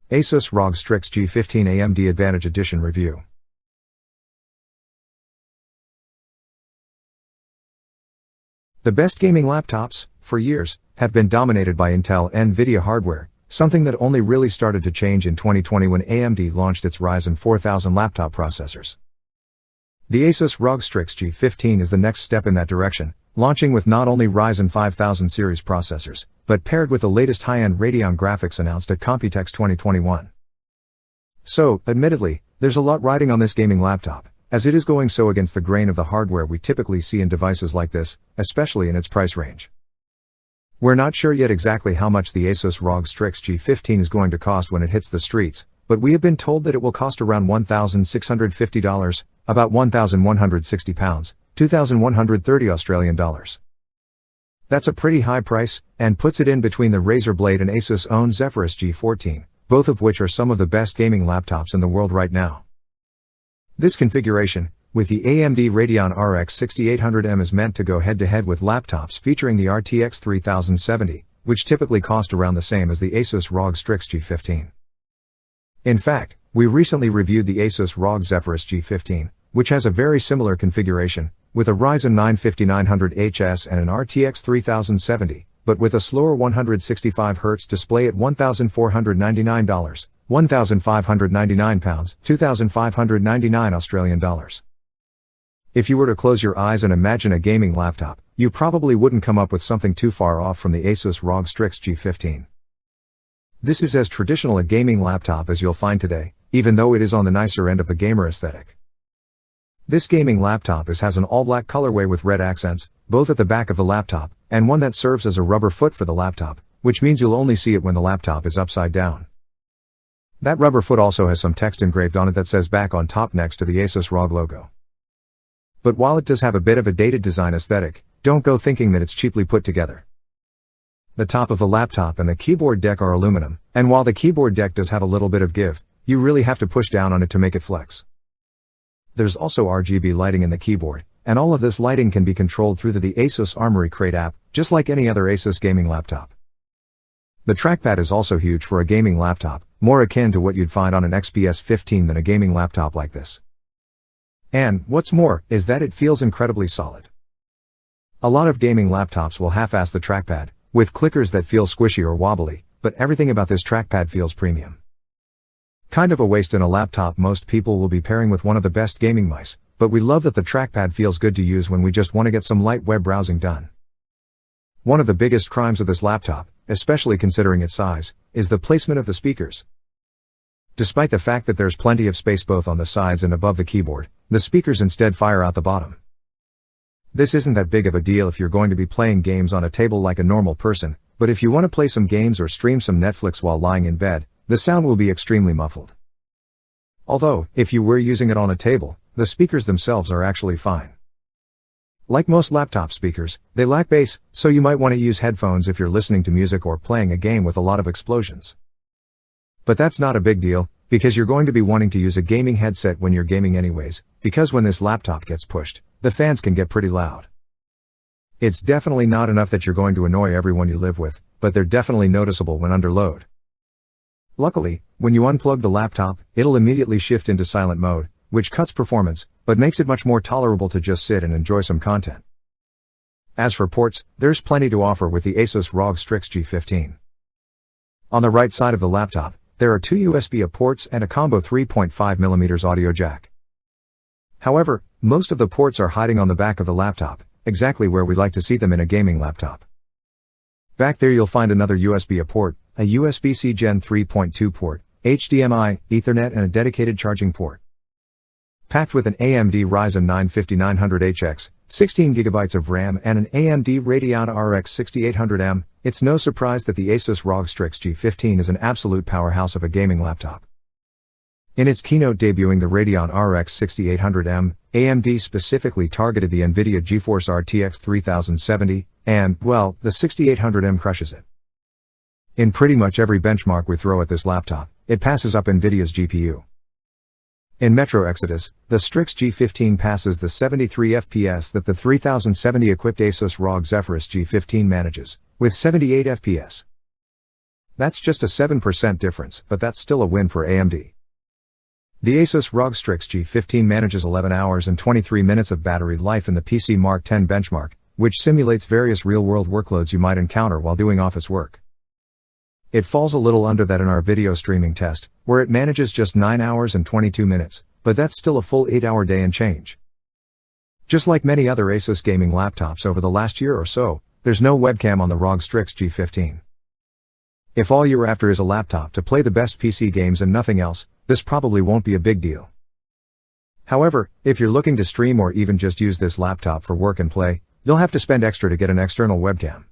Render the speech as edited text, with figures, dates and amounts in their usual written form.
Asus ROG STRIX G15 AMD Advantage Edition Review. The best gaming laptops, for years, have been dominated by Intel and NVIDIA hardware, something that only really started to change in 2020 when AMD launched its Ryzen 4000 laptop processors. The Asus ROG STRIX G15 is the next step in that direction, launching with not only Ryzen 5000 series processors, but paired with the latest high-end Radeon graphics announced at Computex 2021. So, admittedly, there's a lot riding on this gaming laptop, as it is going so against the grain of the hardware we typically see in devices like this, especially in its price range. We're not sure yet exactly how much the Asus ROG STRIX G15 is going to cost when it hits the streets, but we have been told that it will cost around $1,650, about £1,160, $2,130 Australian dollars. That's a pretty high price, and puts it in between the Razer Blade and Asus' own Zephyrus G14, both of which are some of the best gaming laptops in the world right now. This configuration, with the AMD Radeon RX 6800M, is meant to go head-to-head with laptops featuring the RTX 3070, which typically cost around the same as the Asus ROG Strix G15. In fact, we recently reviewed the Asus ROG Zephyrus G15, which has a very similar configuration, with a Ryzen 9 5900HS and an RTX 3070, but with a slower 165Hz display at $1,499, £1,599, £2,599 Australian dollars. If you were to close your eyes and imagine a gaming laptop, you probably wouldn't come up with something too far off from the Asus ROG Strix G15. This is as traditional a gaming laptop as you'll find today, even though it is on the nicer end of the gamer aesthetic. This gaming laptop has an all-black colorway with red accents, both at the back of the laptop, and one that serves as a rubber foot for the laptop, which means you'll only see it when the laptop is upside down. That rubber foot also has some text engraved on it that says back on top next to the Asus ROG logo. But while it does have a bit of a dated design aesthetic, don't go thinking that it's cheaply put together. The top of the laptop and the keyboard deck are aluminum, and while the keyboard deck does have a little bit of give, you really have to push down on it to make it flex. There's also RGB lighting in the keyboard, and all of this lighting can be controlled through the Asus Armoury Crate app, just like any other Asus gaming laptop. The trackpad is also huge for a gaming laptop, more akin to what you'd find on an XPS 15 than a gaming laptop like this. And, what's more, is that it feels incredibly solid. A lot of gaming laptops will half-ass the trackpad, with clickers that feel squishy or wobbly, but everything about this trackpad feels premium. Kind of a waste in a laptop most people will be pairing with one of the best gaming mice, but we love that the trackpad feels good to use when we just want to get some light web browsing done. One of the biggest crimes of this laptop, especially considering its size, is the placement of the speakers. Despite the fact that there's plenty of space both on the sides and above the keyboard, the speakers instead fire out the bottom. This isn't that big of a deal if you're going to be playing games on a table like a normal person, but if you want to play some games or stream some Netflix while lying in bed, the sound will be extremely muffled. Although, if you were using it on a table, the speakers themselves are actually fine. Like most laptop speakers, they lack bass, so you might want to use headphones if you're listening to music or playing a game with a lot of explosions. But that's not a big deal, because you're going to be wanting to use a gaming headset when you're gaming anyways, because when this laptop gets pushed, the fans can get pretty loud. It's definitely not enough that you're going to annoy everyone you live with, but they're definitely noticeable when under load. Luckily, when you unplug the laptop, it'll immediately shift into silent mode, which cuts performance, but makes it much more tolerable to just sit and enjoy some content. As for ports, there's plenty to offer with the Asus ROG Strix G15. On the right side of the laptop, there are two USB-A ports and a combo 3.5mm audio jack. However, most of the ports are hiding on the back of the laptop, exactly where we'd like to see them in a gaming laptop. Back there you'll find another USB-A port, a USB-C Gen 3.2 port, HDMI, Ethernet and a dedicated charging port. Packed with an AMD Ryzen 9 5900HX, 16GB of RAM and an AMD Radeon RX 6800M, it's no surprise that the Asus ROG Strix G15 is an absolute powerhouse of a gaming laptop. In its keynote debuting the Radeon RX 6800M, AMD specifically targeted the NVIDIA GeForce RTX 3070, and, well, the 6800M crushes it. In pretty much every benchmark we throw at this laptop, it passes up NVIDIA's GPU. In Metro Exodus, the Strix G15 passes the 73 FPS that the 3070 equipped Asus ROG Zephyrus G15 manages, with 78 FPS. That's just a 7% difference, but that's still a win for AMD. The Asus ROG Strix G15 manages 11 hours and 23 minutes of battery life in the PC Mark 10 benchmark, which simulates various real-world workloads you might encounter while doing office work. It falls a little under that in our video streaming test, where it manages just 9 hours and 22 minutes, but that's still a full 8-hour day and change. Just like many other Asus gaming laptops over the last year or so, there's no webcam on the ROG Strix G15. If all you're after is a laptop to play the best PC games and nothing else, this probably won't be a big deal. However, if you're looking to stream or even just use this laptop for work and play, you'll have to spend extra to get an external webcam.